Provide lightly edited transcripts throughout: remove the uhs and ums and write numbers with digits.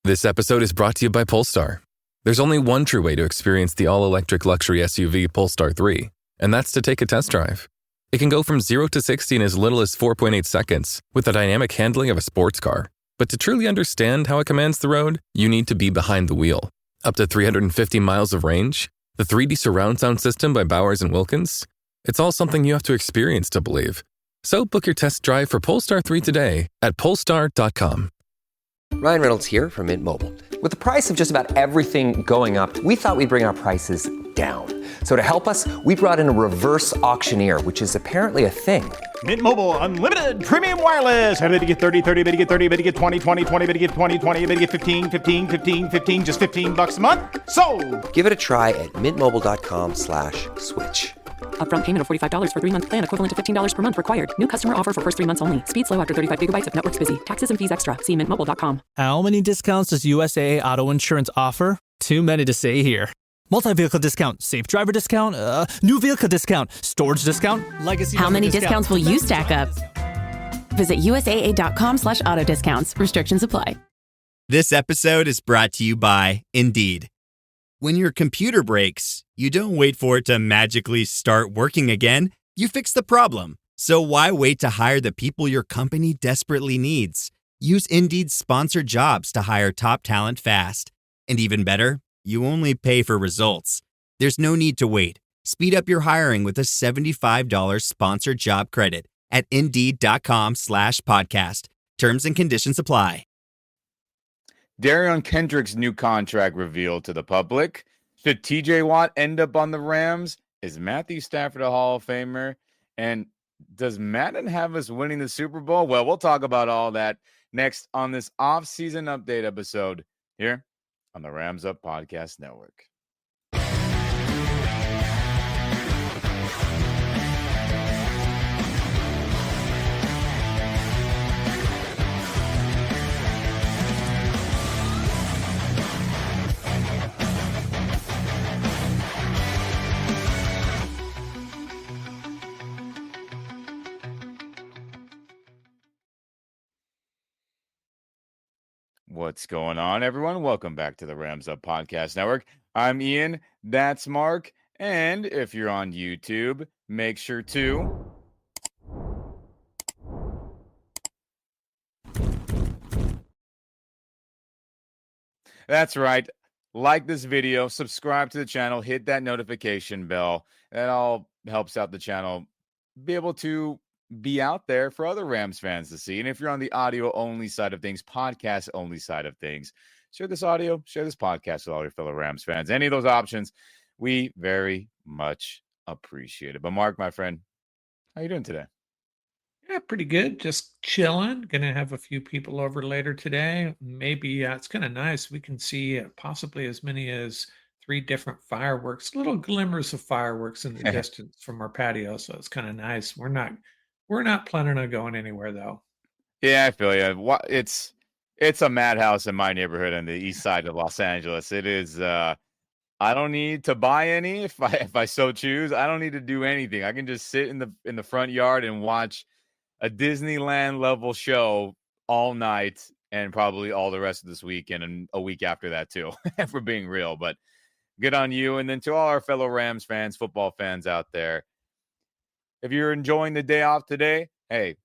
This episode is brought to you by Polestar. There's only one true way to experience the all-electric luxury SUV Polestar 3, and that's to take a test drive. It can go from 0 to 60 in as little as 4.8 seconds with the dynamic handling of a sports car. But to truly understand how it commands the road, you need to be behind the wheel. Up to 350 miles of range, the 3D surround sound system by Bowers & Wilkins. It's all something you have to experience to believe. So book your test drive for Polestar 3 today at Polestar.com. Ryan Reynolds here from Mint Mobile. With the price of just about everything going up, we thought we'd bring our prices down. So to help us, we brought in a reverse auctioneer, which is apparently a thing. Mint Mobile Unlimited Premium Wireless. How to get 30, 30, bit to get 30, bit to get 20, 20, 20, bit to get 20, 20, bit to get 15, 15, 15, 15, just $15 a month? Sold! Give it a try at mintmobile.com/switch. Upfront payment of $45 for 3-month plan, equivalent to $15 per month required. New customer offer for first 3 months only. Speed slow after 35 gigabytes if network's busy. Taxes and fees extra. See mintmobile.com. How many discounts does USAA Auto Insurance offer? Too many to say here. Multi-vehicle discount, safe driver discount, new vehicle discount, storage discount, legacy. How many discounts will you stack up? Visit USAA.com/auto discounts. Restrictions apply. This episode is brought to you by Indeed. When your computer breaks, you don't wait for it to magically start working again. You fix the problem. So why wait to hire the people your company desperately needs? Use Indeed's sponsored jobs to hire top talent fast. And even better, you only pay for results. There's no need to wait. Speed up your hiring with a $75 sponsored job credit at Indeed.com/podcast. Terms and conditions apply. Derion Kendrick's new contract revealed to the public. Should TJ Watt end up on the Rams? Is Matthew Stafford a Hall of Famer? And does Madden have us winning the Super Bowl? Well, we'll talk about all that next on this off-season update episode here on the Rams Up Podcast Network. What's going on, everyone? Welcome back to the Rams Up Podcast Network. I'm Ian, that's Mark, and if you're on YouTube, make sure to that's right, like this video, subscribe to the channel, hit that notification bell. That all helps out the channel be able to be out there for other Rams fans to see. And if you're on the audio only side of things, podcast only side of things, share this audio, share this podcast with all your fellow Rams fans. Any of those options, we very much appreciate it. But Mark, my friend, how you doing today? Yeah, pretty good. Just chilling. Gonna have a few people over later today. Maybe it's kind of nice. We can see possibly as many as 3 different fireworks, little glimmers of fireworks in the distance from our patio. So it's kind of nice. We're not planning on going anywhere, though. Yeah, I feel you. It's a madhouse in my neighborhood on the east side of Los Angeles. It is. I don't need to buy any if I so choose. I don't need to do anything. I can just sit in the front yard and watch a Disneyland level show all night and probably all the rest of this weekend and a week after that too. If we're being real, but good on you. And then to all our fellow Rams fans, football fans out there. If you're enjoying the day off today, hey,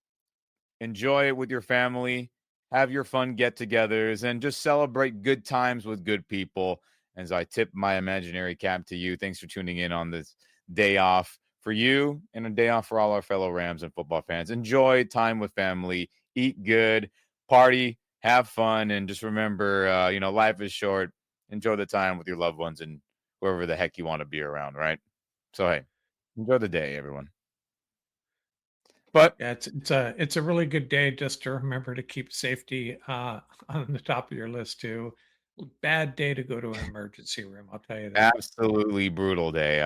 enjoy it with your family, have your fun get-togethers, and just celebrate good times with good people. As I tip my imaginary cap to you, thanks for tuning in on this day off for you and a day off for all our fellow Rams and football fans. Enjoy time with family, eat good, party, have fun, and just remember, life is short. Enjoy the time with your loved ones and whoever the heck you want to be around, right? So, hey, enjoy the day, everyone. But yeah, it's a really good day just to remember to keep safety on the top of your list too. Bad day to go to an emergency room, I'll tell you that. Absolutely brutal day.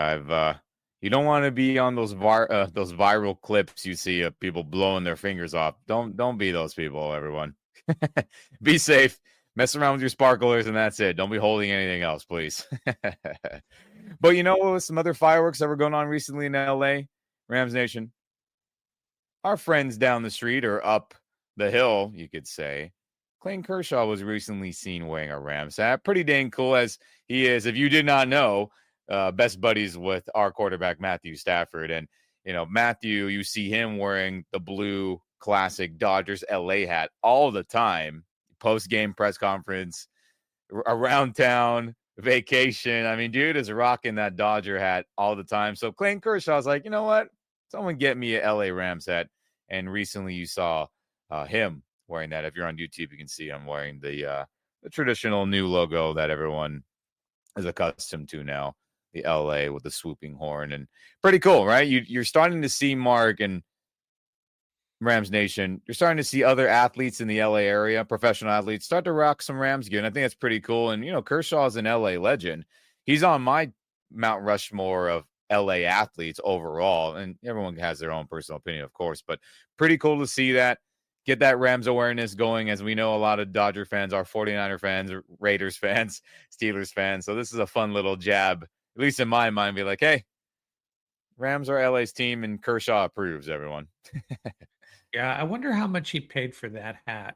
You don't want to be on those viral clips you see of people blowing their fingers off. Don't be those people, everyone. Be safe. Mess around with your sparklers and that's it. Don't be holding anything else, please. But some other fireworks that were going on recently in LA, Rams Nation. Our friends down the street or up the hill, you could say, Clayton Kershaw was recently seen wearing a Rams hat. Pretty dang cool, as he is, if you did not know, best buddies with our quarterback, Matthew Stafford. And, Matthew, you see him wearing the blue classic Dodgers LA hat all the time, post-game press conference, around town, vacation. I mean, dude is rocking that Dodger hat all the time. So Clayton Kershaw's like, you know what? Someone get me a LA Rams hat. And recently you saw him wearing that. If you're on YouTube, you can see him wearing the traditional new logo that everyone is accustomed to now, the LA with the swooping horn. And pretty cool, right? You're starting to see, Mark and Rams Nation, you're starting to see other athletes in the LA area, professional athletes, start to rock some Rams gear. And I think that's pretty cool. And, Kershaw is an LA legend. He's on my Mount Rushmore of LA athletes overall. And everyone has their own personal opinion, of course, but pretty cool to see that. Get that Rams awareness going, as we know a lot of Dodger fans are 49er fans, Raiders fans, Steelers fans. So this is a fun little jab, at least in my mind, be like, hey, Rams are LA's team and Kershaw approves, everyone. Yeah, I wonder how much he paid for that hat.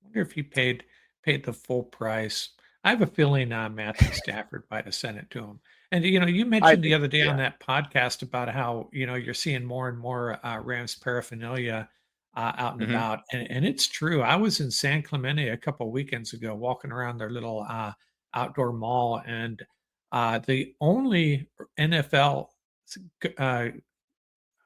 I wonder if he paid the full price. I have a feeling Matthew Stafford might have sent it to him. And you mentioned the other day on that podcast about how you're seeing more and more Rams paraphernalia out and about, and it's true. I was in San Clemente a couple of weekends ago, walking around their little outdoor mall, and the only NFL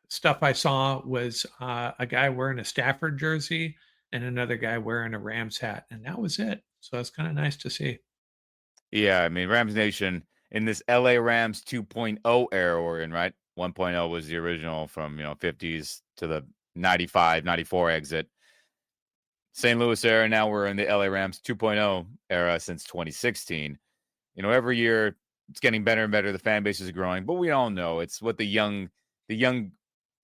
stuff I saw was a guy wearing a Stafford jersey and another guy wearing a Rams hat, and that was it. So it's kind of nice to see. Yeah, I mean, Rams Nation in this LA Rams 2.0 era we're in, right? 1.0 was the original from, 50s to the 95, 94 exit. St. Louis era, now we're in the LA Rams 2.0 era since 2016. Every year it's getting better and better. The fan base is growing, but we all know it's what the young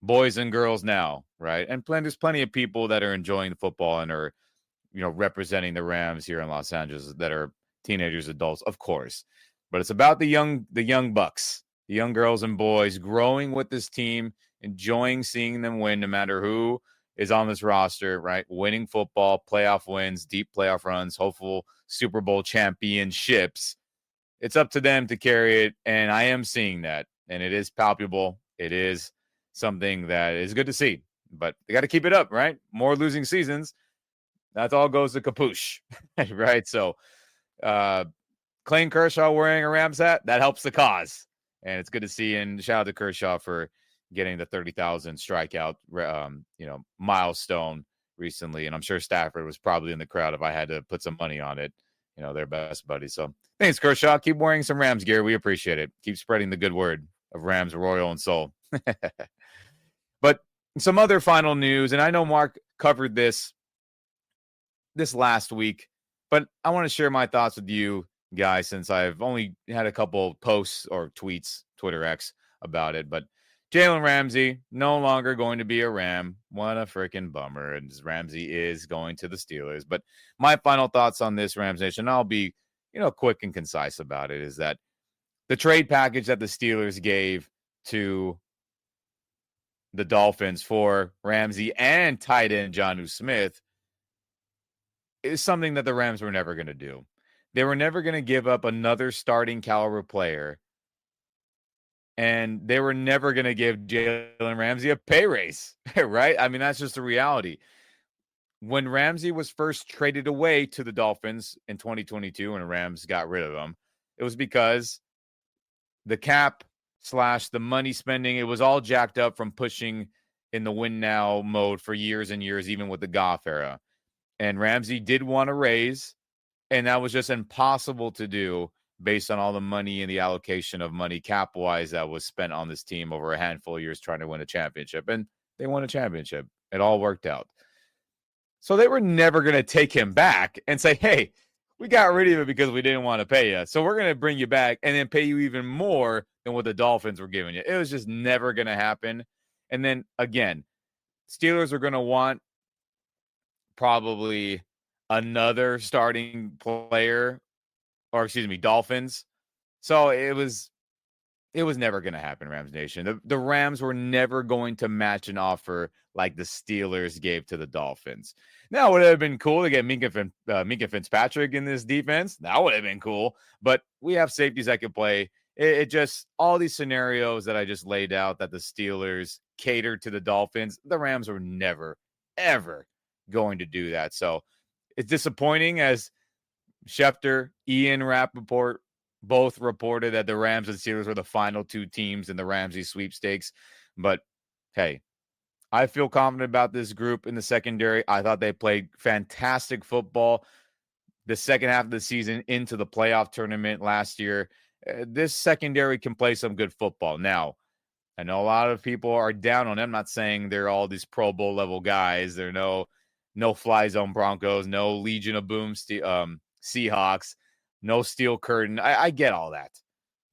boys and girls now, right? And there's plenty of people that are enjoying the football and are, representing the Rams here in Los Angeles that are teenagers, adults, of course. But it's about the young bucks, the young girls and boys growing with this team, enjoying seeing them win no matter who is on this roster, right? Winning football, playoff wins, deep playoff runs, hopeful Super Bowl championships. It's up to them to carry it, and I am seeing that, and it is palpable. It is something that is good to see, but they got to keep it up, right? More losing seasons, that all goes to capuche, right? So Clayton Kershaw wearing a Rams hat, that helps the cause, and it's good to see. And shout out to Kershaw for getting the 30,000 strikeout, milestone recently. And I'm sure Stafford was probably in the crowd if I had to put some money on it. They're best buddies. So thanks, Kershaw. Keep wearing some Rams gear. We appreciate it. Keep spreading the good word of Rams, Royal, and Soul. But some other final news, and I know Mark covered this last week, but I want to share my thoughts with you guys since I've only had a couple posts or tweets, Twitter X, about it. But Jalen Ramsey no longer going to be a Ram. What a freaking bummer. And Ramsey is going to the Steelers. But my final thoughts on this, Rams Nation, I'll be, quick and concise about it, is that the trade package that the Steelers gave to the Dolphins for Ramsey and tight end Jonnu Smith is something that the Rams were never going to do. They were never going to give up another starting caliber player, and they were never going to give Jalen Ramsey a pay raise, right? I mean, that's just the reality. When Ramsey was first traded away to the Dolphins in 2022 and the Rams got rid of him, it was because the cap / the money spending, it was all jacked up from pushing in the win now mode for years and years, even with the Goff era. And Ramsey did want a raise, and that was just impossible to do based on all the money and the allocation of money cap-wise that was spent on this team over a handful of years trying to win a championship. And they won a championship. It all worked out. So they were never going to take him back and say, hey, we got rid of it because we didn't want to pay you. So we're going to bring you back and then pay you even more than what the Dolphins were giving you. It was just never going to happen. And then, again, Steelers are going to want probably another starting player, or Dolphins. So it was it was never going to happen, Rams Nation. The Rams were never going to match an offer like the Steelers gave to the Dolphins. Now, would it have been cool to get Minka Fitzpatrick in this defense? That would have been cool. But we have safeties that can play. It just, all these scenarios that I just laid out that the Steelers catered to the Dolphins, the Rams were never, ever going to do that. So it's disappointing, as Schefter, Ian Rappaport both reported that the Rams and Steelers were the final two teams in the Ramsey sweepstakes. But hey, I feel confident about this group in the secondary. I thought they played fantastic football the second half of the season into the playoff tournament last year. This secondary can play some good football. Now, I know a lot of people are down on them. I'm not saying they're all these Pro Bowl level guys. They're no fly zone Broncos, no Legion of Boom Seahawks, no steel curtain. I get all that.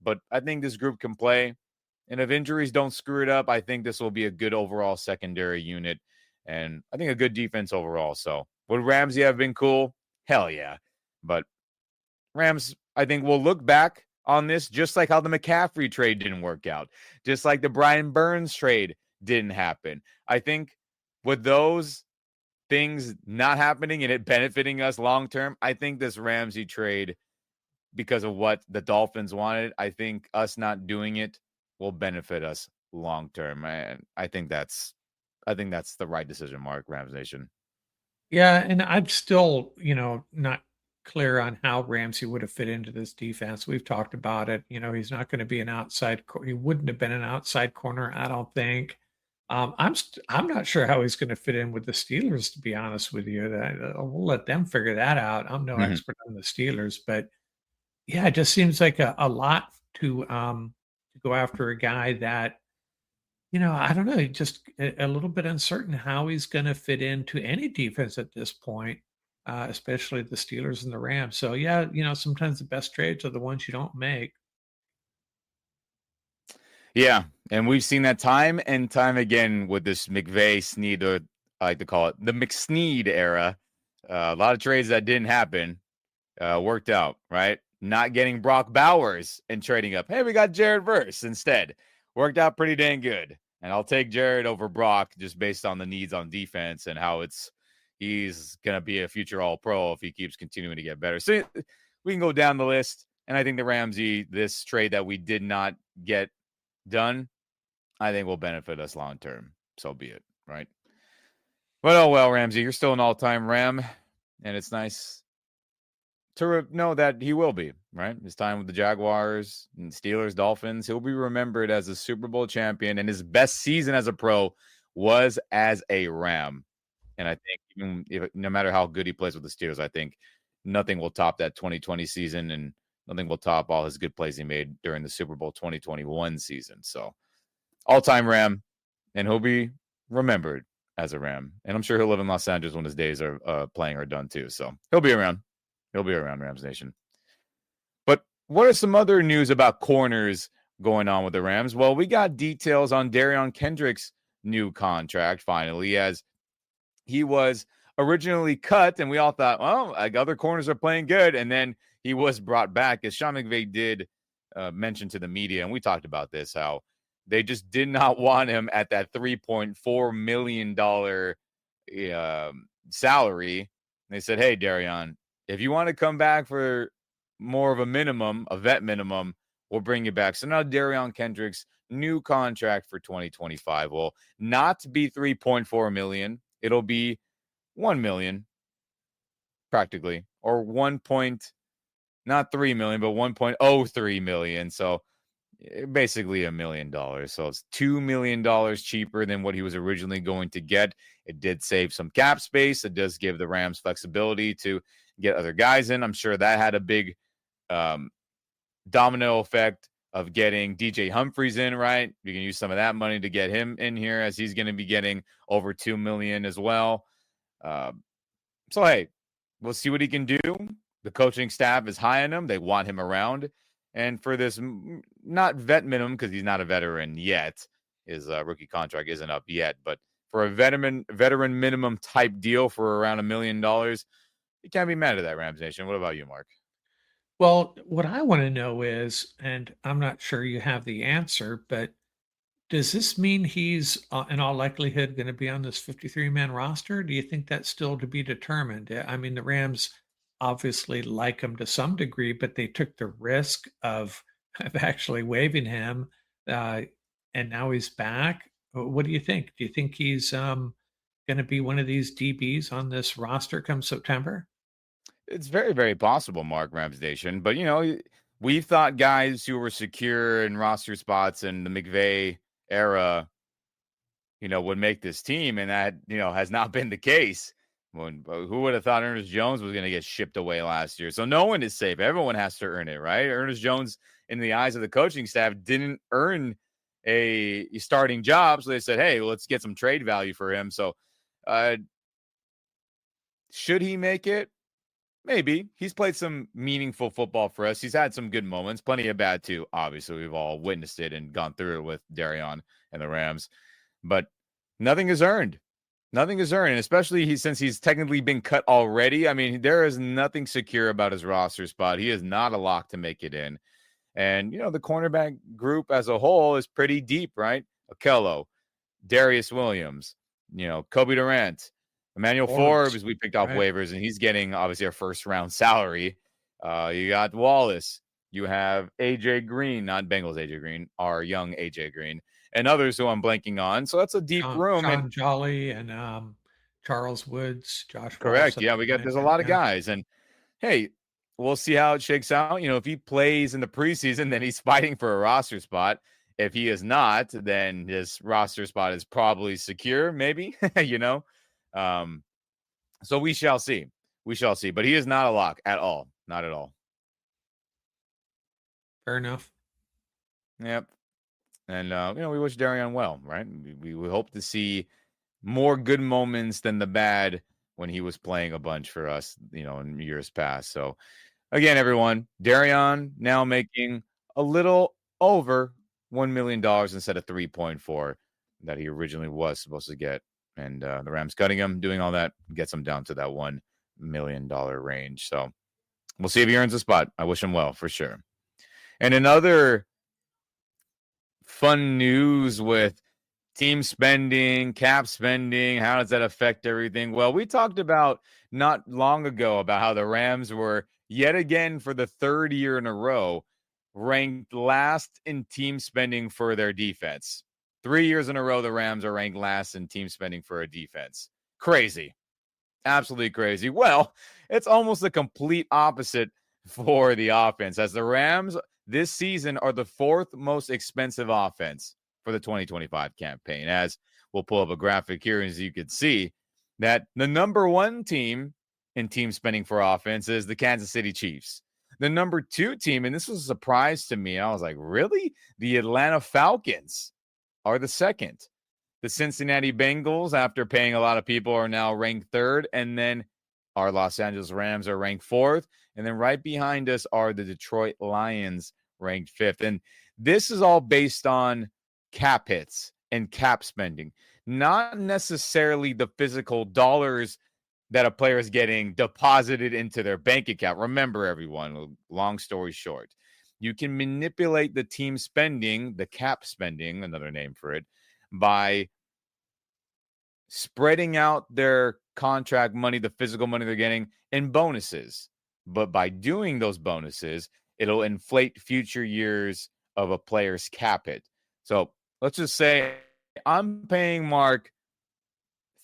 But I think this group can play. And if injuries don't screw it up, I think this will be a good overall secondary unit. And I think a good defense overall. So would Ramsey have been cool? Hell yeah. But Rams, I think, will look back on this just like how the McCaffrey trade didn't work out. Just like the Brian Burns trade didn't happen. I think with those things not happening and it benefiting us long-term, I think this Ramsey trade, because of what the Dolphins wanted, I think us not doing it will benefit us long-term. And I think that's the right decision, Mark, Rams Nation. Yeah, and I'm still, not clear on how Ramsey would have fit into this defense. We've talked about it. He's not going to be an outside. He wouldn't have been an outside corner, I don't think. I'm not sure how he's going to fit in with the Steelers, to be honest with you. We'll let them figure that out. I'm no expert on the Steelers, but yeah, it just seems like a lot to go after a guy that, I don't know, just a little bit uncertain how he's going to fit into any defense at this point, especially the Steelers and the Rams. So yeah, sometimes the best trades are the ones you don't make. Yeah, and we've seen that time and time again with this McVay-Snead, or I like to call it the McSnead era. A lot of trades that didn't happen worked out, right? Not getting Brock Bowers and trading up. Hey, we got Jared Verse instead. Worked out pretty dang good. And I'll take Jared over Brock just based on the needs on defense and how he's going to be a future All-Pro if he keeps continuing to get better. So we can go down the list. And I think the Ramsey, this trade that we did not get done, I think will benefit us long term. So be it, right? But oh well, Ramsey, you're still an all-time Ram, and it's nice to know that he will be, right? His time with the Jaguars and Steelers, Dolphins, he'll be remembered as a Super Bowl champion, and his best season as a pro was as a Ram. And I think no matter how good he plays with the Steelers, I think nothing will top that 2020 season, and nothing will top all his good plays he made during the Super Bowl 2021 season. So all-time Ram, and he'll be remembered as a Ram. And I'm sure he'll live in Los Angeles when his days are playing are done too. So he'll be around. He'll be around, Rams Nation. But what are some other news about corners going on with the Rams? Well, we got details on Derion Kendrick's new contract finally, as he was originally cut, and we all thought, well, like other corners are playing good, and then he was brought back, as Sean McVay did mention to the media, and we talked about this, how they just did not want him at that $3.4 million salary. They said, hey, Derion, if you want to come back for more of a minimum, a vet minimum, we'll bring you back. So now Derion Kendrick's new contract for 2025 will not be $3.4 million. It'll be $1 million, practically, or not $3 million, but $1.03 million. So basically $1 million. So it's $2 million cheaper than what he was originally going to get. It did save some cap space. It does give the Rams flexibility to get other guys in. I'm sure that had a big domino effect of getting DJ Humphries in, right? You can use some of that money to get him in here, as he's going to be getting over $2 million as well. So, hey, we'll see what he can do. The coaching staff is high on him. They want him around. And for this, not vet minimum, because he's not a veteran yet. His rookie contract isn't up yet. But for a veteran minimum type deal for around $1 million, you can't be mad at that, Rams Nation. What about you, Mark? Well, what I want to know is, and I'm not sure you have the answer, but does this mean he's in all likelihood going to be on this 53-man roster? Do you think that's still to be determined? I mean, the Rams obviously like him to some degree, but they took the risk of actually waiving him, uh, and now he's back. What do you think? Do you think he's going to be one of these DBs on this roster come September? It's very, very possible, Mark Ramsdation. But we thought guys who were secure in roster spots in the McVay era, would make this team, and that has not been the case. Who would have thought Ernest Jones was going to get shipped away last year? So no one is safe. Everyone has to earn it, right? Ernest Jones, in the eyes of the coaching staff, didn't earn a starting job, so they said, "Hey, let's get some trade value for him." So, should he make it? Maybe. He's played some meaningful football for us. He's had some good moments, plenty of bad too. Obviously, we've all witnessed it and gone through it with Derion and the Rams. But nothing is earned. Nothing is earned, and especially since he's technically been cut already. I mean, there is nothing secure about his roster spot. He is not a lock to make it in. And, the cornerback group as a whole is pretty deep, right? Okello, Darius Williams, Kobe Durant, Emmanuel Forbes, we picked off right. waivers, and he's getting, obviously, a first-round salary. You got Wallace. You have A.J. Green, not Bengals A.J. Green, our young A.J. Green, and others who I'm blanking on. So that's a deep room. Sean And Jolly and Charles Woods, Josh correct. Wallace. Yeah, there's a lot of guys. And, hey, we'll see how it shakes out. If he plays in the preseason, then he's fighting for a roster spot. If he is not, then his roster spot is probably secure, maybe, So we shall see. We shall see. But he is not a lock at all. Not at all. Fair enough. Yep. And, we wish Derion well, right? We hope to see more good moments than the bad when he was playing a bunch for us, in years past. So, again, everyone, Derion now making a little over $1 million instead of 3.4 that he originally was supposed to get. And the Rams cutting him, doing all that, gets him down to that $1 million range. So we'll see if he earns a spot. I wish him well, for sure. And another fun news with team spending, cap spending, how does that affect everything? Well, we talked about not long ago about how the Rams were, yet again, for the third year in a row, ranked last in team spending for their defense. 3 years in a row, the Rams are ranked last in team spending for a defense. Crazy. Absolutely crazy. Well, it's almost the complete opposite for the offense, as the Rams this season are the fourth most expensive offense for the 2025 campaign. As we'll pull up a graphic here, as you can see, that the number one team in team spending for offense is the Kansas City Chiefs. The number two team, and this was a surprise to me, I was like, really? The Atlanta Falcons are the second. The Cincinnati Bengals, after paying a lot of people, are now ranked third. And then our Los Angeles Rams are ranked fourth. And then right behind us are the Detroit Lions, ranked fifth. And this is all based on cap hits and cap spending, not necessarily the physical dollars that a player is getting deposited into their bank account. Remember, everyone, long story short, you can manipulate the team spending, the cap spending, another name for it, by spreading out their contract money, the physical money they're getting, in bonuses. But by doing those bonuses, it'll inflate future years of a player's cap hit. So let's just say I'm paying Mark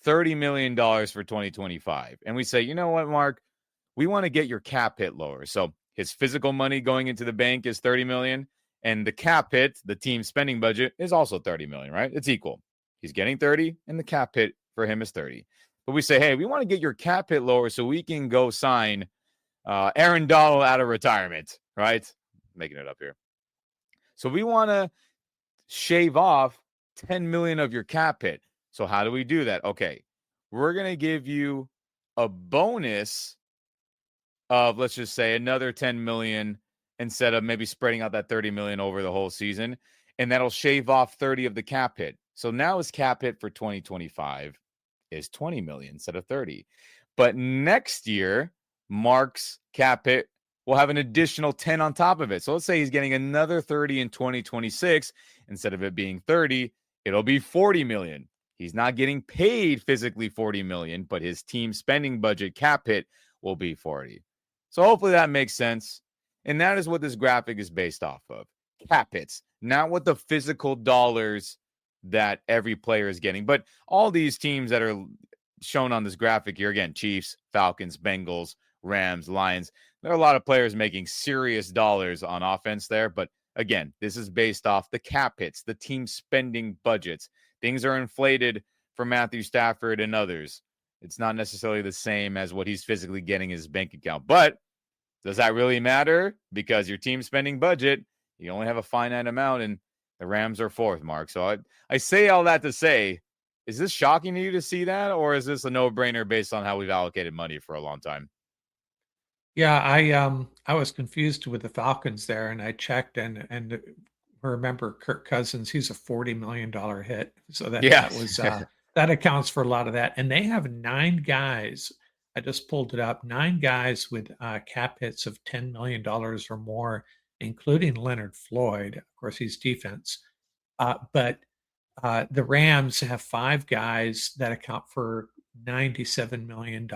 $30 million for 2025. And we say, you know what, Mark, we want to get your cap hit lower. So his physical money going into the bank is $30 million. And the cap hit, the team spending budget, is also $30 million, right? It's equal. He's getting 30 and the cap hit for him is 30. But we say, hey, we want to get your cap hit lower so we can go sign Aaron Donald out of retirement, right? Making it up here. So we want to shave off $10 million of your cap hit. So how do we do that? Okay, we're going to give you a bonus of, let's just say, another $10 million instead of maybe spreading out that $30 million over the whole season. And that'll shave off 30 of the cap hit. So now his cap hit for 2025 is 20 million instead of 30. But next year, Mark's cap hit will have an additional 10 on top of it. So let's say he's getting another 30 in 2026. Instead of it being 30, it'll be 40 million. He's not getting paid physically 40 million, but his team spending budget cap hit will be 40. So hopefully that makes sense. And that is what this graphic is based off of. Cap hits, not what the physical dollars that every player is getting. But all these teams that are shown on this graphic here, again, Chiefs, Falcons, Bengals, Rams, Lions, there are a lot of players making serious dollars on offense there. But again, this is based off the cap hits, the team spending budgets. Things are inflated for Matthew Stafford and others. It's not necessarily the same as what he's physically getting in his bank account. But does that really matter? Because your team spending budget, you only have a finite amount, and the Rams are fourth, Mark. So I say all that to say, is this shocking to you to see that, or is this a no-brainer based on how we've allocated money for a long time? Yeah, I was confused with the Falcons there, and I checked and remember Kirk Cousins, he's a $40 million hit. So that was that accounts for a lot of that. And they have 9 guys. I just pulled it up, 9 guys with cap hits of $10 million or more, including Leonard Floyd. Of course, he's defense. But the Rams have 5 guys that account for $97 million.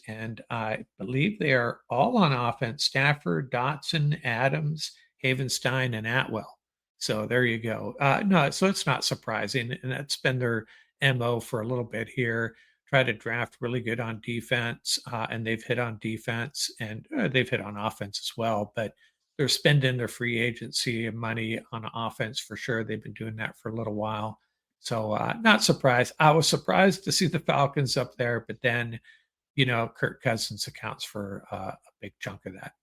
And I believe they are all on offense: Stafford, Dotson, Adams, Havenstein, and Atwell. So there you go. No, so it's not surprising. And that's been their MO for a little bit here. Try to draft really good on defense. And they've hit on defense, and they've hit on offense as well. But they're spending their free agency money on offense for sure. They've been doing that for a little while. So not surprised. I was surprised to see the Falcons up there, but then, Kirk Cousins accounts for a big chunk of that.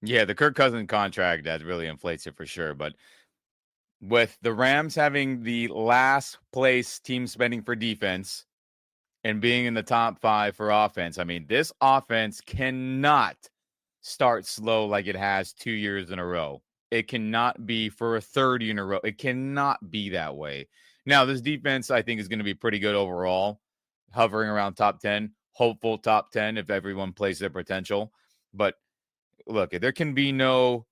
Yeah, the Kirk Cousins contract, that really inflates it for sure. But with the Rams having the last place team spending for defense and being in the top 5 for offense, I mean, this offense cannot start slow like it has 2 years in a row. It cannot be for a third year in a row. It cannot be that way. Now, this defense, I think, is going to be pretty good overall, hovering around top 10, hopeful top 10 if everyone plays their potential. But look, there can be no,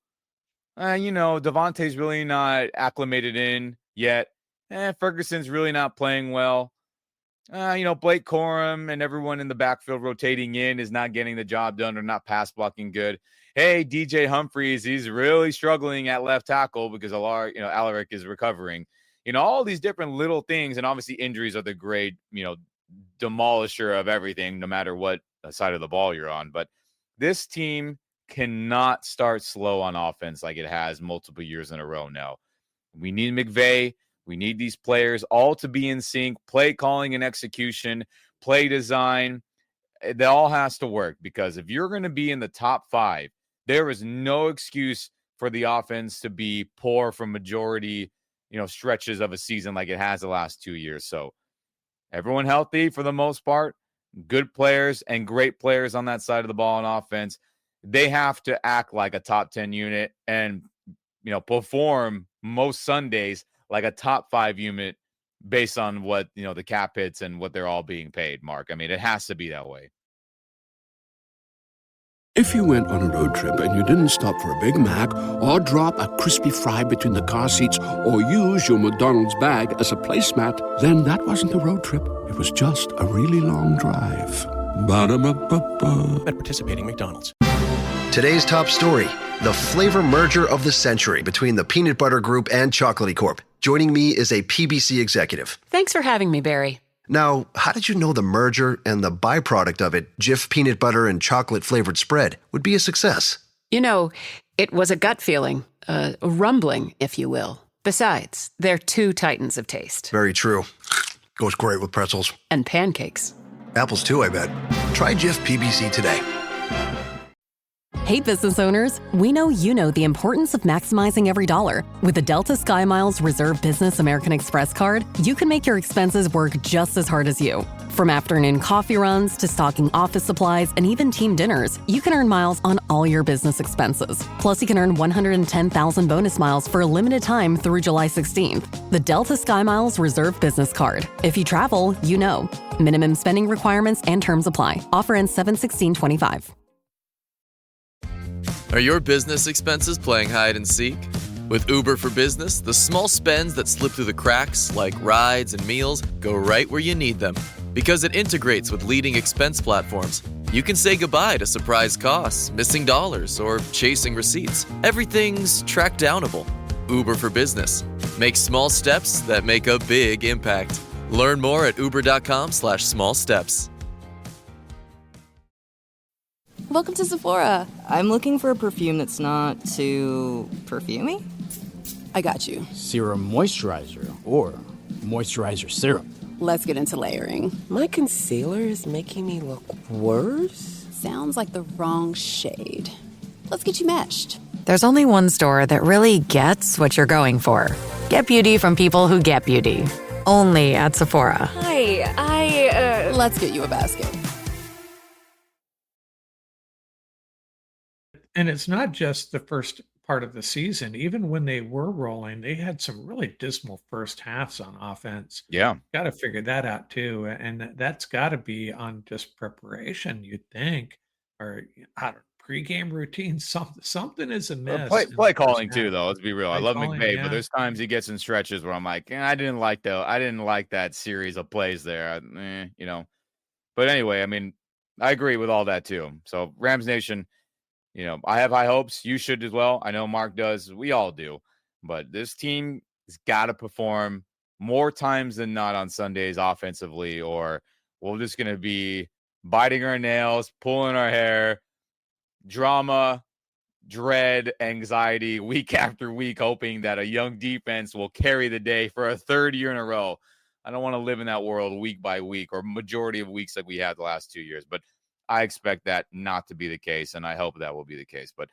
Devontae's really not acclimated in yet. Ferguson's really not playing well. Blake Corum and everyone in the backfield rotating in is not getting the job done or not pass blocking good. Hey, DJ Humphries, he's really struggling at left tackle because Alaric is recovering. All these different little things, and obviously injuries are the great, demolisher of everything, no matter what side of the ball you're on. But this team cannot start slow on offense like it has multiple years in a row now. We need McVay. We need these players all to be in sync, play calling and execution, play design. That all has to work, because if you're going to be in the top 5, there is no excuse for the offense to be poor for majority, stretches of a season like it has the last 2 years. So everyone healthy for the most part, good players and great players on that side of the ball on offense. They have to act like a top 10 unit and, perform most Sundays like a top 5 unit based on what, the cap hits and what they're all being paid, Mark. I mean, it has to be that way. If you went on a road trip and you didn't stop for a Big Mac or drop a crispy fry between the car seats or use your McDonald's bag as a placemat, then that wasn't a road trip. It was just a really long drive. Ba-da-ba-ba-ba. At participating McDonald's. Today's top story: the flavor merger of the century between the Peanut Butter Group and Chocolatey Corp. Joining me is a PBC executive. Thanks for having me, Barry. Now, how did you know the merger and the byproduct of it, Jif peanut butter and chocolate flavored spread, would be a success? It was a gut feeling, a rumbling, if you will. Besides, they're 2 titans of taste. Very true. Goes great with pretzels. And pancakes. Apples too, I bet. Try Jif PBC today. Hey business owners, we know you know the importance of maximizing every dollar. With the Delta SkyMiles Reserve Business American Express card, you can make your expenses work just as hard as you. From afternoon coffee runs to stocking office supplies and even team dinners, you can earn miles on all your business expenses. Plus, you can earn 110,000 bonus miles for a limited time through July 16th. The Delta SkyMiles Reserve Business Card. If you travel, you know. Minimum spending requirements and terms apply. Offer ends 7/16/25. Are your business expenses playing hide and seek? With Uber for Business, the small spends that slip through the cracks, like rides and meals, go right where you need them. Because it integrates with leading expense platforms, you can say goodbye to surprise costs, missing dollars, or chasing receipts. Everything's track downable. Uber for Business. Make small steps that make a big impact. Learn more at uber.com/small steps. Welcome to Sephora. I'm looking for a perfume that's not too perfumey. I got you. Serum moisturizer or moisturizer serum. Let's get into layering. My concealer is making me look worse. Sounds like the wrong shade. Let's get you matched. There's only one store that really gets what you're going for. Get beauty from people who get beauty. Only at Sephora. Hi, Let's get you a basket. And it's not just the first part of the season. Even when they were rolling, they had some really dismal first halves on offense. Yeah. Got to figure that out too. And that's got to be on just preparation, you'd think, or I don't know, pregame routine. Something is amiss. Play calling too, though. Let's be real. I love calling, McVay, yeah. but there's times he gets in stretches where I'm like, I didn't like that series of plays there. But anyway, I mean, I agree with all that too. So Rams Nation, I have high hopes. You should as well. I know Mark does. We all do. But this team has got to perform more times than not on Sundays offensively, or we're just going to be biting our nails, pulling our hair, drama, dread, anxiety week after week, hoping that a young defense will carry the day for a third year in a row. I don't want to live in that world week by week or majority of weeks like we had the last 2 years. But I expect that not to be the case, and I hope that will be the case. But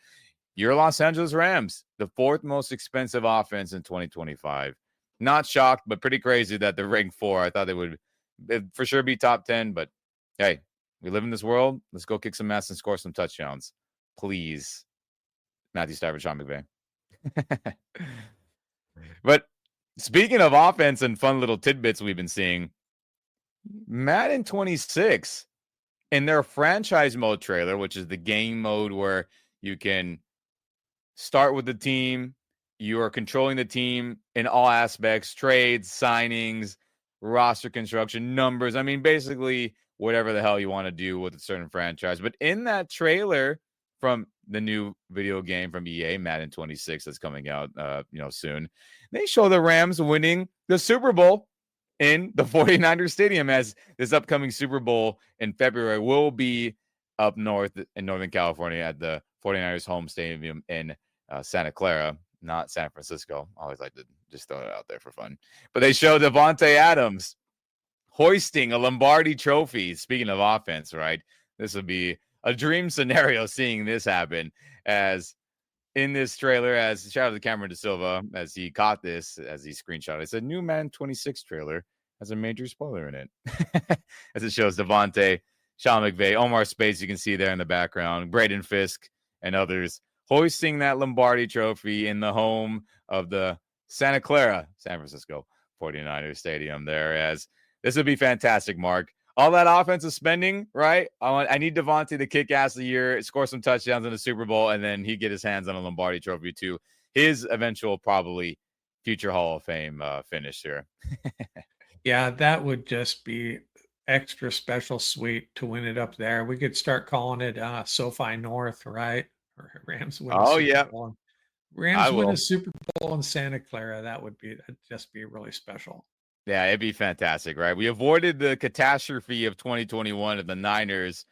your Los Angeles Rams, the fourth most expensive offense in 2025. Not shocked, but pretty crazy that they're ranked 4. I thought they would for sure be top 10, but hey, we live in this world. Let's go kick some ass and score some touchdowns. Please. Matthew Stafford, Sean McVay. But speaking of offense and fun little tidbits we've been seeing, Madden 26 in their franchise mode trailer, which is the game mode where you can start with the team, you are controlling the team in all aspects, trades, signings, roster construction, numbers. I mean, basically whatever the hell you want to do with a certain franchise. But in that trailer from the new video game from EA, Madden 26, that's coming out soon, they show the Rams winning the Super Bowl in the 49ers Stadium, as this upcoming Super Bowl in February will be up north in Northern California at the 49ers home stadium in Santa Clara, not San Francisco. I always like to just throw it out there for fun. But they show Devontae Adams hoisting a Lombardi trophy. Speaking of offense, right? This would be a dream scenario seeing this happen, as in this trailer, as shout out to Cameron DeSilva, as he caught this, as he screenshot. It's a new Madden 26 trailer has a major spoiler in it. As it shows Devontae, Sean McVay, Omar Spades, you can see there in the background, Braden Fisk, and others hoisting that Lombardi trophy in the home of the Santa Clara, San Francisco 49ers Stadium there. As this would be fantastic, Mark. All that offensive spending, right? I need Devontae to kick ass of the year, score some touchdowns in the Super Bowl, and then he get his hands on a Lombardi trophy too. His eventual, probably future Hall of Fame finish here. Yeah, that would just be extra special sweet to win it up there. We could start calling it SoFi North, right? Or Rams win a Super Bowl. Rams win a Super Bowl in Santa Clara. That'd just be really special. Yeah, it'd be fantastic, right? We avoided the catastrophe of 2021 of the Niners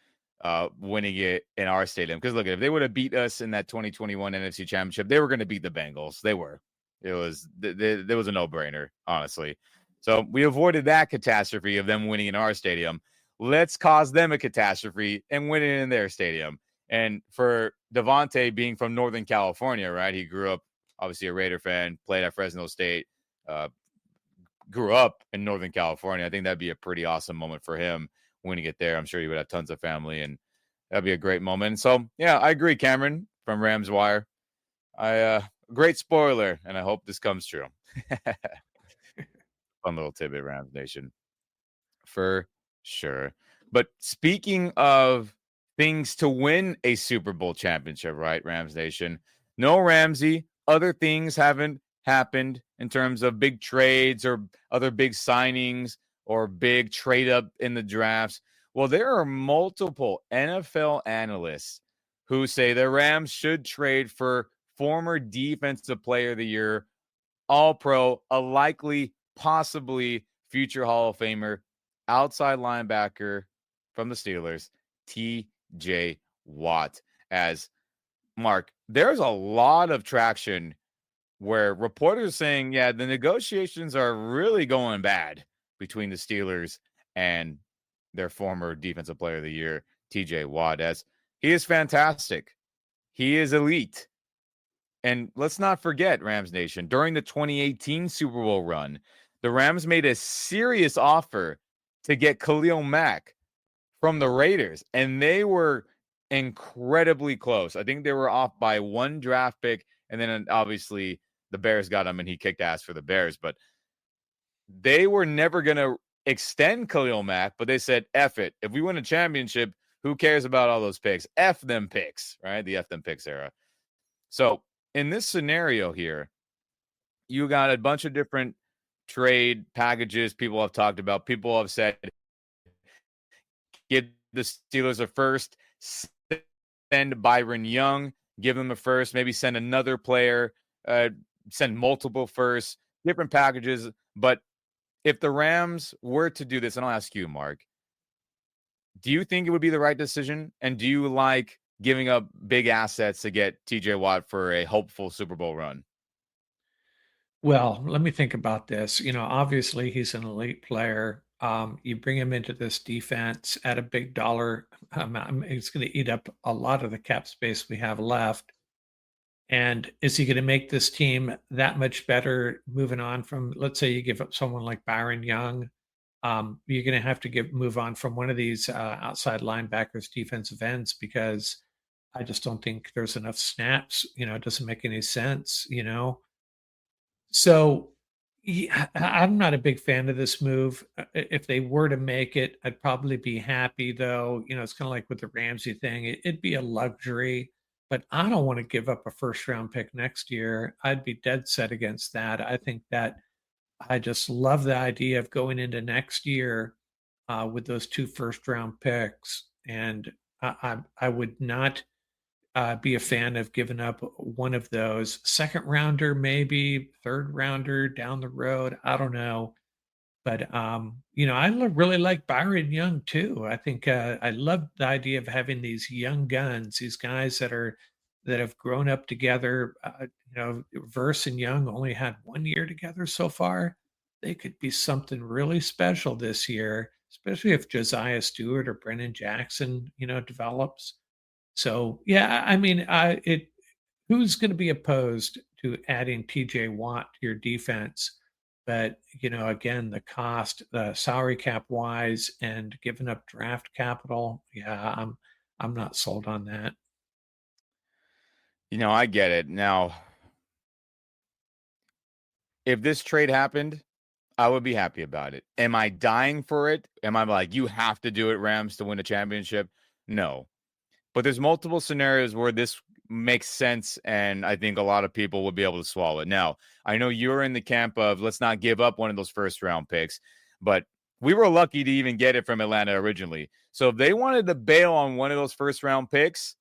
winning it in our stadium. Because look, if they would have beat us in that 2021 NFC Championship, they were going to beat the Bengals. They were. It was there was a no-brainer, honestly. So we avoided that catastrophe of them winning in our stadium. Let's cause them a catastrophe and win it in their stadium. And for Devontae being from Northern California, right? He grew up, obviously, a Raider fan, played at Fresno State, grew up in Northern California. I think that'd be a pretty awesome moment for him winning it there. I'm sure he would have tons of family, and that'd be a great moment. So, yeah, I agree, Cameron from Rams Wire. Great spoiler, and I hope this comes true. Fun little tidbit, Rams Nation, for sure. But speaking of things to win a Super Bowl championship, right, Rams Nation? No Ramsey. Other things haven't happened in terms of big trades or other big signings or big trade up in the drafts. Well, there are multiple NFL analysts who say the Rams should trade for former Defensive Player of the Year, All-Pro, a likely, possibly future Hall of Famer, outside linebacker from the Steelers, T.J. Watt. As Mark, there's a lot of traction where reporters are saying, yeah, the negotiations are really going bad between the Steelers and their former Defensive Player of the Year, T.J. Watt, as he is fantastic. He is elite. And let's not forget, Rams Nation, during the 2018 Super Bowl run, the Rams made a serious offer to get Khalil Mack from the Raiders, and they were incredibly close. I think they were off by one draft pick, and then obviously the Bears got him, and he kicked ass for the Bears. But they were never going to extend Khalil Mack, but they said, F it. If we win a championship, who cares about all those picks? F them picks, right? The F them picks era. So in this scenario here, you got a bunch of different trade packages people have talked about. People have said, give the Steelers a first, send Byron Young, give them a first, maybe send another player, send multiple firsts, different packages. But if the Rams were to do this, and I'll ask you, Mark, do you think it would be the right decision? And do you like giving up big assets to get TJ Watt for a hopeful Super Bowl run? Well, let me think about this. Obviously he's an elite player. You bring him into this defense at a big dollar amount. It's going to eat up a lot of the cap space we have left. And is he going to make this team that much better moving on from, let's say you give up someone like Byron Young? You're going to have to move on from one of these outside linebackers, defensive ends, because I just don't think there's enough snaps. It doesn't make any sense, So yeah, I'm not a big fan of this move. If they were to make it, I'd probably be happy, though. It's kind of like with the Ramsey thing. It'd be a luxury, but I don't want to give up a first round pick next year. I'd be dead set against that. I think that I just love the idea of going into next year with those 2 first round picks. And I would not be a fan of giving up one of those. Second rounder, maybe third rounder down the road. I don't know. But, I really like Byron Young too. I think I love the idea of having these young guns, these guys that have grown up together. Verse and Young only had 1 year together so far. They could be something really special this year, especially if Josiah Stewart or Brennan Jackson, develops. So, yeah, I mean, who's going to be opposed to adding TJ Watt to your defense? But, again, the cost, salary cap wise, and giving up draft capital, yeah, I'm not sold on that. I get it. Now, if this trade happened, I would be happy about it. Am I dying for it? Am I like, you have to do it, Rams, to win a championship? No. But there's multiple scenarios where this makes sense, and I think a lot of people would be able to swallow it. Now, I know you're in the camp of let's not give up one of those first-round picks, but we were lucky to even get it from Atlanta originally. So if they wanted to bail on one of those first-round picks,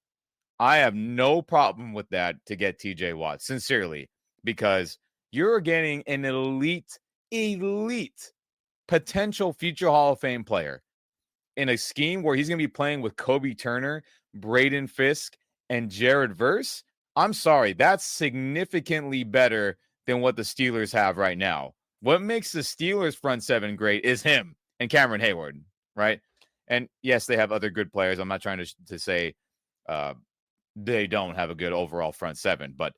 I have no problem with that to get TJ Watt, sincerely, because you're getting an elite potential future Hall of Fame player in a scheme where he's going to be playing with Kobe Turner, Braden Fisk, and Jared Verse. I'm sorry, that's significantly better than what the Steelers have right now. What makes the Steelers front seven great is him and Cameron Hayward, right? And yes, they have other good players. I'm not trying to say they don't have a good overall front seven, but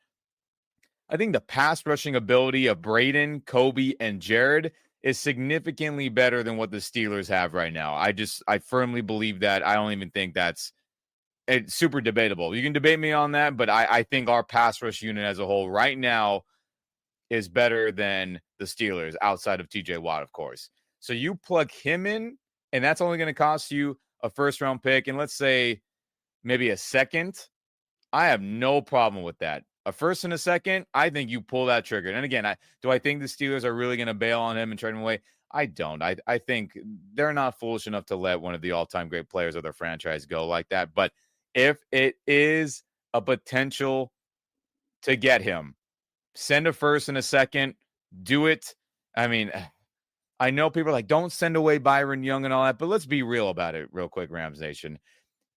I think the pass rushing ability of Braden, Kobe, and Jared is significantly better than what the Steelers have right now. I firmly believe that. I don't even think it's super debatable. You can debate me on that, but I think our pass rush unit as a whole right now is better than the Steelers outside of TJ Watt, of course. So you plug him in, and that's only going to cost you a first round pick. And let's say maybe a second, I have no problem with that. A first and a second, I think you pull that trigger. And again, do I think the Steelers are really going to bail on him and trade him away? I don't. I think they're not foolish enough to let one of the all-time great players of their franchise go like that. But if it is a potential to get him, send a first and a second, do it. I mean, I know people are like, don't send away Byron Young and all that, but let's be real about it real quick, Rams Nation.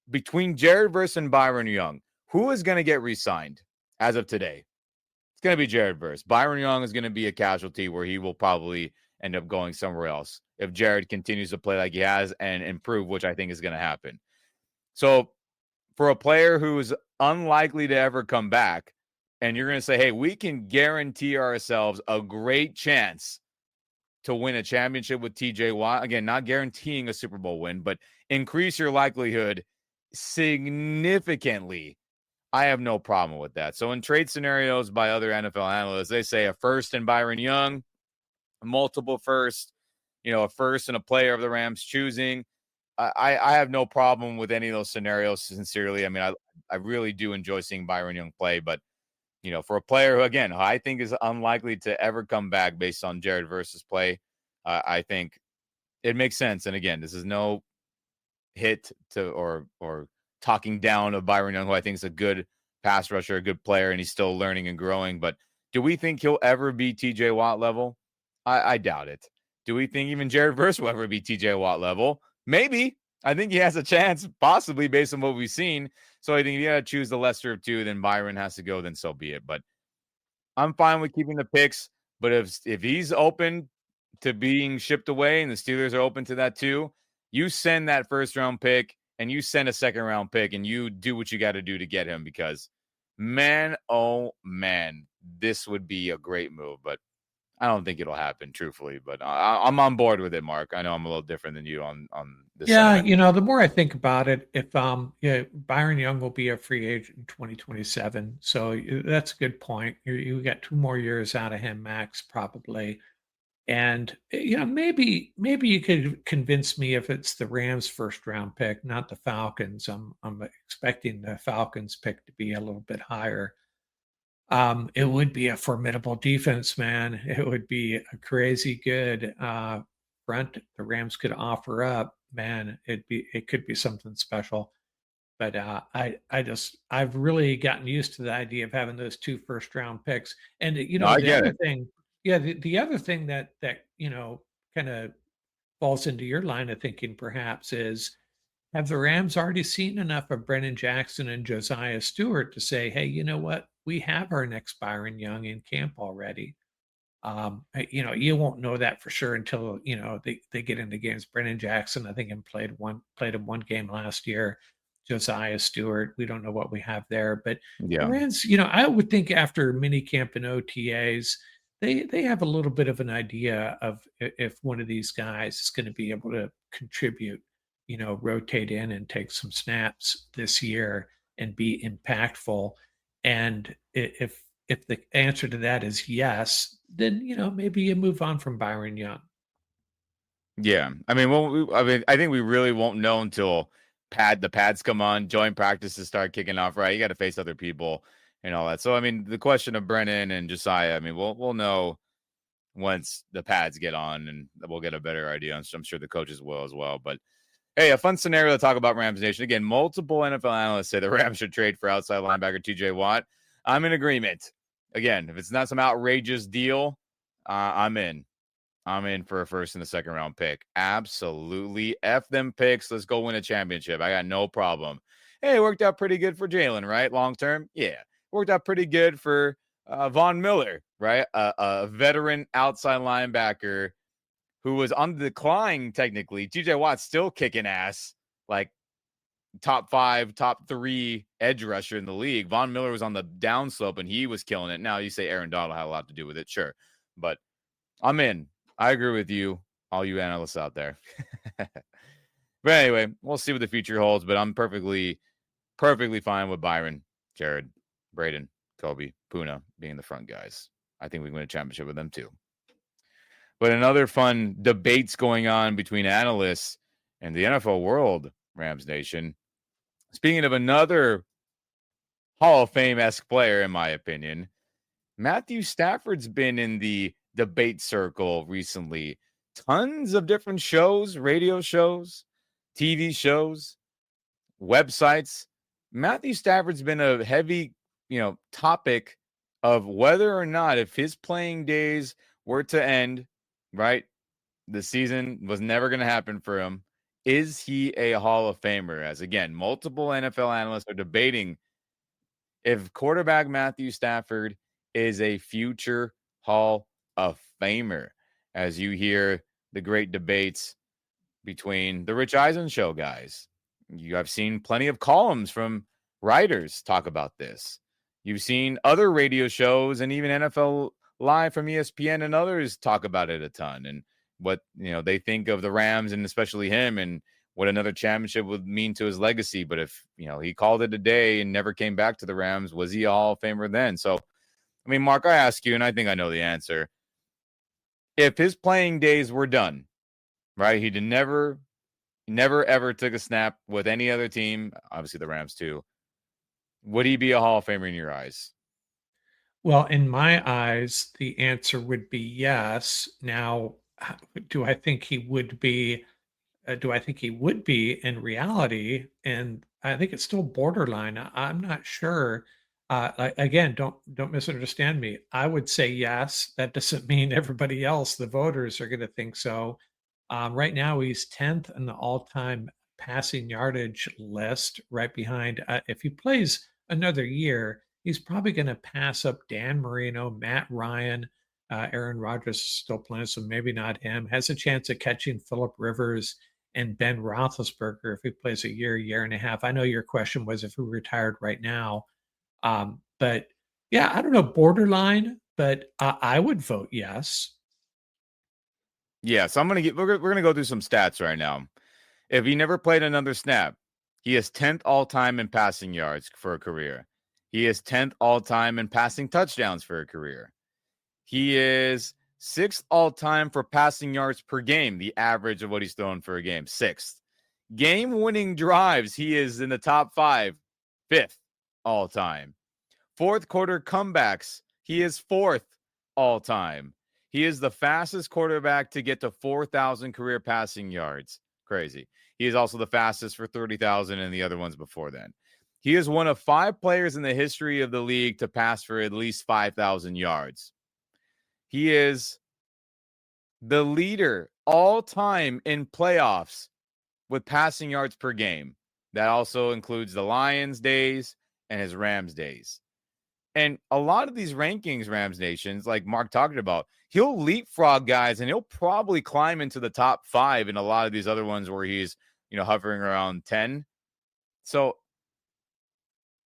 Between Jared Verse and Byron Young, who is going to get re-signed as of today? It's going to be Jared Verse. Byron Young is going to be a casualty where he will probably end up going somewhere else if Jared continues to play like he has and improve, which I think is going to happen. So for a player who is unlikely to ever come back, and you're going to say, hey, we can guarantee ourselves a great chance to win a championship with TJ Watt. Again, not guaranteeing a Super Bowl win, but increase your likelihood significantly. I have no problem with that. So in trade scenarios by other NFL analysts, they say a first in Byron Young, multiple first, a first and a player of the Rams choosing. I have no problem with any of those scenarios, sincerely. I mean, I really do enjoy seeing Byron Young play, but for a player who, again, I think is unlikely to ever come back based on Jared Verse's play, I think it makes sense. And again, this is no hit to or talking down of Byron Young, who I think is a good pass rusher, a good player, and he's still learning and growing. But do we think he'll ever be TJ Watt level? I doubt it. Do we think even Jared Verse will ever be TJ Watt level? Maybe. I think he has a chance, possibly, based on what we've seen. So I think if you got to choose the lesser of two, then Byron has to go, then so be it. But I'm fine with keeping the picks. But if he's open to being shipped away and the Steelers are open to that too, you send that first-round pick and you send a second-round pick and you do what you got to do to get him, because, man, oh, man, this would be a great move. But I don't think it'll happen, truthfully. But I'm on board with it, Mark. I know I'm a little different than you on this. Yeah, the more I think about it, if Byron Young will be a free agent in 2027, so that's a good point. You got 2 more years out of him, max, probably. And maybe you could convince me if it's the Rams' first-round pick, not the Falcons. I'm expecting the Falcons' pick to be a little bit higher. It would be a formidable defense, man. It would be a crazy good front the Rams could offer up, man. It could be something special. But I've really gotten used to the idea of having those 2 first-round picks. And the other thing, the other thing that kind of falls into your line of thinking, perhaps, is, have the Rams already seen enough of Brennan Jackson and Josiah Stewart to say, hey, you know what? We have our next Byron Young in camp already. You won't know that for sure until, they get into games. Brennan Jackson, I think, played in one game last year. Josiah Stewart, we don't know what we have there. But the Rams, I would think after minicamp and OTAs, they have a little bit of an idea of if one of these guys is going to be able to contribute, rotate in and take some snaps this year and be impactful. And if the answer to that is yes, then, maybe you move on from Byron Young. Yeah. I mean, I think we really won't know until the pads come on, joint practices start kicking off, right? You got to face other people and all that. So, I mean, the question of Brennan and Josiah, I mean, we'll know once the pads get on, and we'll get a better idea. I'm sure the coaches will as well. But hey, a fun scenario to talk about Rams Nation. Again, multiple NFL analysts say the Rams should trade for outside linebacker TJ Watt. I'm in agreement. Again, if it's not some outrageous deal, I'm in. I'm in for a first and a second round pick. Absolutely. F them picks. Let's go win a championship. I got no problem. Hey, it worked out pretty good for Jalen, right? Long term. Yeah. Worked out pretty good for Von Miller, right? A veteran outside linebacker who was on the decline, technically. TJ Watt's still kicking ass, like top 5, top 3 edge rusher in the league. Von Miller was on the downslope, and he was killing it. Now, you say Aaron Donald had a lot to do with it, sure. But I'm in. I agree with you, all you analysts out there. But anyway, we'll see what the future holds. But I'm perfectly fine with Byron, Jared, Braden, Kobe, Puna being the front guys. I think we can win a championship with them too. But another fun debates going on between analysts and the NFL world, Rams Nation. Speaking of another Hall of Fame-esque player, in my opinion, Matthew Stafford's been in the debate circle recently. Tons of different shows, radio shows, TV shows, websites. Matthew Stafford's been a heavy, topic of whether or not, if his playing days were to end, right? The season was never going to happen for him. Is he a Hall of Famer? As again, multiple NFL analysts are debating if quarterback Matthew Stafford is a future Hall of Famer. As you hear the great debates between the Rich Eisen show guys. I've seen plenty of columns from writers talk about this. You've seen other radio shows and even NFL Live from ESPN and others talk about it a ton, and what they think of the Rams and especially him and what another championship would mean to his legacy. But if he called it a day and never came back to the Rams, was he a Hall of Famer then? So, I mean, Mark, I ask you, and I think I know the answer. If his playing days were done, right? He never ever took a snap with any other team, obviously the Rams too. Would he be a Hall of Famer in your eyes? Well, in my eyes, the answer would be yes. Now, do I think he would be? Do I think he would be in reality? And I think it's still borderline. I'm not sure. Again, don't misunderstand me. I would say yes. That doesn't mean everybody else, the voters, are going to think so. Right now, he's 10th in the all-time passing yardage list, right behind. If he plays another year, he's probably going to pass up Dan Marino, Matt Ryan. Aaron Rodgers is still playing, so maybe not him. Has a chance of catching Phillip Rivers and Ben Roethlisberger if he plays a year and a half. I know your question was if he retired right now. But yeah, I don't know, borderline, but I would vote yes. Yeah, so we're gonna go through some stats right now. If he never played another snap, he is 10th all time in passing yards for a career. He is 10th all time in passing touchdowns for a career. He is 6th all time for passing yards per game, the average of what he's thrown for a game, 6th. Game winning drives, he is in the top 5, 5th all time. Fourth quarter comebacks, he is 4th all time. He is the fastest quarterback to get to 4,000 career passing yards. Crazy. He is also the fastest for 30,000 and the other ones before then. He is one of 5 players in the history of the league to pass for at least 5,000 yards. He is the leader all time in playoffs with passing yards per game. That also includes the Lions days and his Rams days. And a lot of these rankings, Rams Nations, like Mark talked about, he'll leapfrog guys and he'll probably climb into the top 5 in a lot of these other ones where he's, hovering around 10. So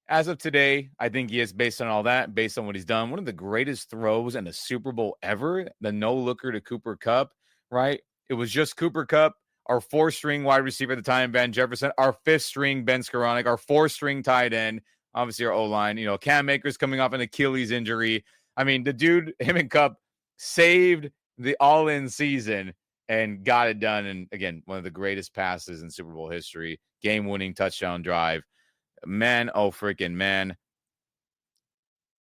as of today, I think he is, based on all that, based on what he's done, one of the greatest throws in the Super Bowl ever, the no-looker to Cooper Kupp, right? It was just Cooper Kupp, our 4th-string wide receiver at the time, Van Jefferson, our 5th-string Ben Skoranek, our 4th-string tight end, obviously our O-line, Cam Akers coming off an Achilles injury. I mean, the dude, him and Kupp, saved the all-in season and got it done. And again, one of the greatest passes in Super Bowl history, game-winning touchdown drive. Man, oh freaking man.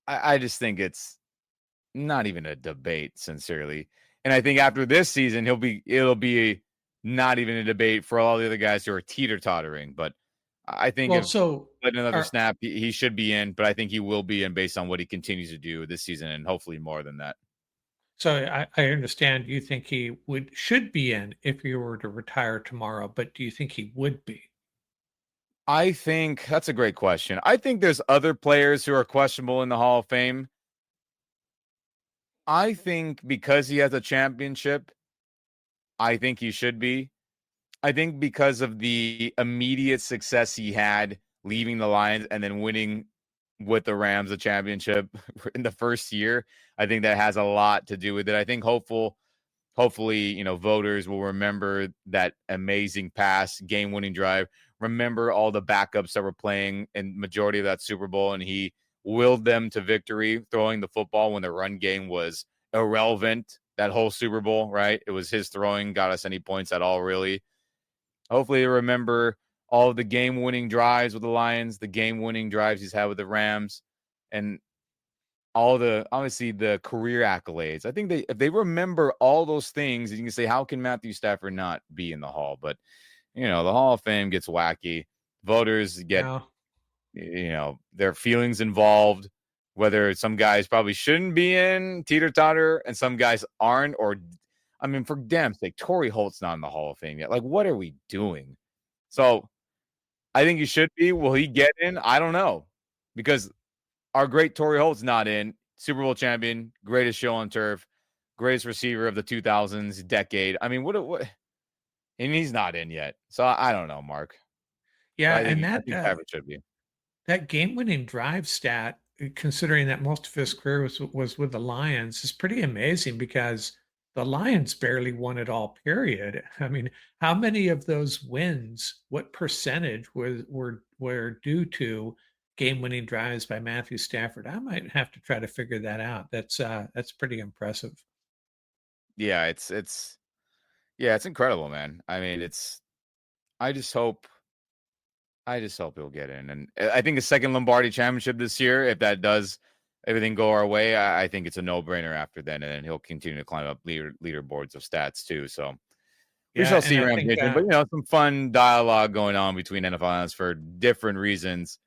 I just think it's not even a debate, sincerely. And I think after this season, it'll be not even a debate for all the other guys who are teeter-tottering. But I think another snap, he should be in, but I think he will be in based on what he continues to do this season and hopefully more than that. So I understand you think he should be in if he were to retire tomorrow, but do you think he would be? I think that's a great question. I think there's other players who are questionable in the Hall of Fame. I think because he has a championship, I think he should be. I think because of the immediate success he had leaving the Lions and then winning with the Rams a championship in the first year, I think that has a lot to do with it. I think hopefully, voters will remember that amazing pass, game-winning drive. Remember all the backups that were playing in majority of that Super Bowl, and he willed them to victory, throwing the football when the run game was irrelevant that whole Super Bowl, right? It was his throwing got us any points at all, really. Hopefully they remember all of the game-winning drives with the Lions, the game-winning drives he's had with the Rams, and all the obviously the career accolades. I think if they remember all those things, you can say, how can Matthew Stafford not be in the Hall? But the Hall of Fame gets wacky. Voters get their feelings involved. Whether some guys probably shouldn't be in teeter-totter and some guys aren't, or I mean, for damn sake, Torrey Holt's not in the Hall of Fame yet. Like, what are we doing? So I think he should be. Will he get in? I don't know. Because our great Torrey Holt's not in. Super Bowl champion, greatest show on turf, greatest receiver of the 2000s decade. I mean, what? And he's not in yet. So I don't know, Mark. Yeah, I and think Stafford should be. that game-winning drive stat, considering that most of his career was with the Lions, is pretty amazing because the Lions barely won it all, period. I mean, how many of those wins, what percentage were due to game-winning drives by Matthew Stafford? I might have to try to figure that out. That's pretty impressive. Yeah, it's incredible, man. I mean, I just hope he'll get in. And I think a second Lombardi championship this year, if that does everything go our way, I think it's a no-brainer after then. And then he'll continue to climb up leaderboards of stats too. So we shall see, Rams Nation. But, some fun dialogue going on between NFL analysts for different reasons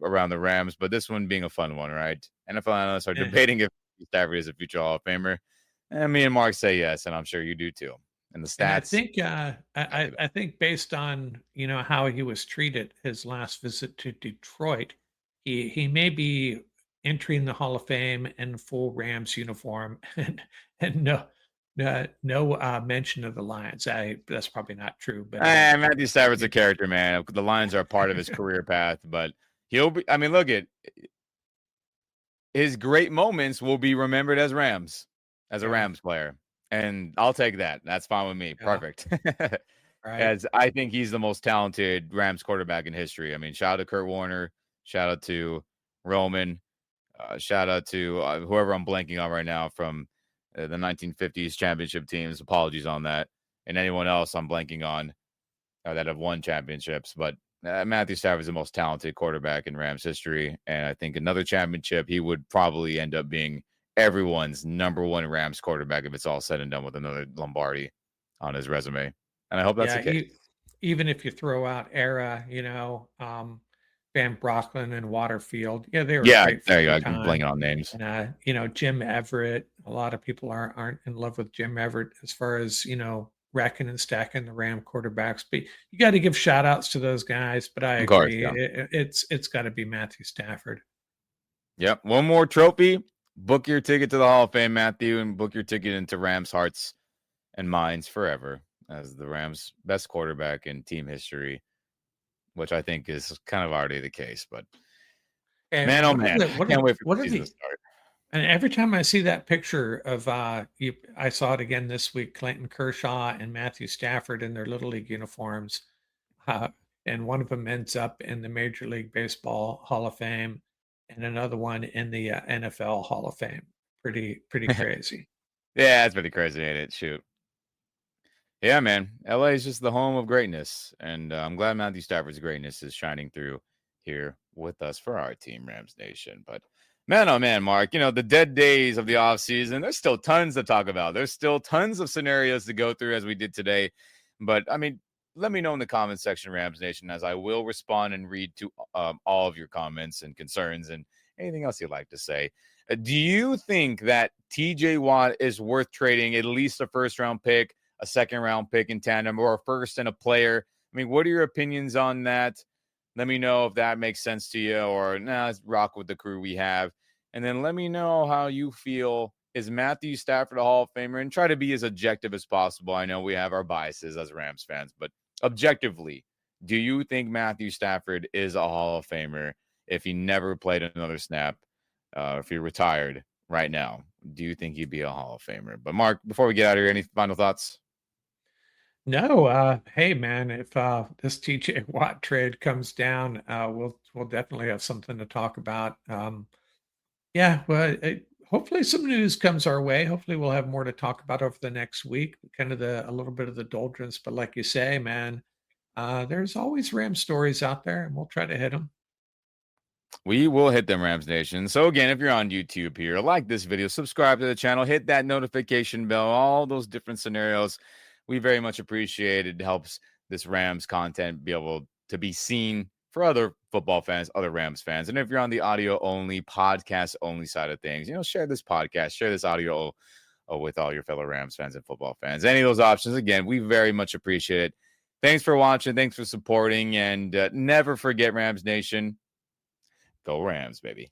around the Rams. But this one being a fun one, right? NFL analysts are debating if Stafford is a future Hall of Famer. And me and Mark say yes, and I'm sure you do too. And the stats. And I think based on how he was treated his last visit to Detroit, he may be entering the Hall of Fame in full Rams uniform and no mention of the Lions. That's probably not true. But Matthew Stafford's a character, man. The Lions are a part of his career path, but he'll be. I mean, look at his great moments will be remembered as a Rams player. And I'll take that. That's fine with me. Yeah. Perfect. Right. As I think he's the most talented Rams quarterback in history. I mean, shout out to Kurt Warner. Shout out to Roman. Shout out to whoever I'm blanking on right now from the 1950s championship teams. Apologies on that. And anyone else I'm blanking on that have won championships. But Matthew Stafford is the most talented quarterback in Rams history. And I think another championship, he would probably end up being everyone's number one Rams quarterback if it's all said and done with another Lombardi on his resume. And I hope that's the case. Even if you throw out era, Van Brocklin and Waterfield. Yeah, they were great. There you go. I'm blanking on names. And Jim Everett. A lot of people aren't in love with Jim Everett as far as, racking and stacking the Ram quarterbacks. But you got to give shout outs to those guys. But I agree. It's got to be Matthew Stafford. Yep. One more trophy. Book your ticket to the Hall of Fame, Matthew, and book your ticket into Rams' hearts and minds forever as the Rams' best quarterback in team history, which I think is kind of already the case. But man, oh man, I can't wait for the season to start. And every time I see that picture of, I saw it again this week, Clayton Kershaw and Matthew Stafford in their Little League uniforms, and one of them ends up in the Major League Baseball Hall of Fame, and another one in the NFL Hall of Fame. Pretty crazy. Yeah, it's pretty crazy, ain't it? Shoot. Yeah, man. LA is just the home of greatness. And I'm glad Matthew Stafford's greatness is shining through here with us for our team, Rams Nation. But man, oh man, Mark, the dead days of the offseason, there's still tons to talk about. There's still tons of scenarios to go through as we did today. But I mean, let me know in the comments section, Rams Nation, as I will respond and read to all of your comments and concerns and anything else you'd like to say. Do you think that TJ Watt is worth trading at least a first-round pick, a second-round pick in tandem, or a first and a player? I mean, what are your opinions on that? Let me know if that makes sense to you, or let's rock with the crew we have. And then let me know how you feel. Is Matthew Stafford a Hall of Famer? And try to be as objective as possible. I know we have our biases as Rams fans, but objectively, do you think Matthew Stafford is a Hall of Famer if he never played another snap, if he retired right now? Do you think he'd be a Hall of Famer? But Mark, before we get out of here, any final thoughts? No. Hey, man, if this TJ Watt trade comes down, we'll definitely have something to talk about. Hopefully some news comes our way. Hopefully we'll have more to talk about over the next week. Kind of a little bit of the doldrums, but like you say, man, There's always Ram stories out there, and we'll try to hit them. We will hit them, Rams Nation. So again, if you're on YouTube here, like this video, subscribe to the channel, hit that notification bell, all those different scenarios. We very much appreciate it. It helps this Rams content be able to be seen for other football fans, other Rams fans. And if you're on the audio only, podcast only side of things, share this podcast, share this audio with all your fellow Rams fans and football fans. Any of those options, again, we very much appreciate it. Thanks for watching. Thanks for supporting. And never forget, Rams Nation, go Rams, baby.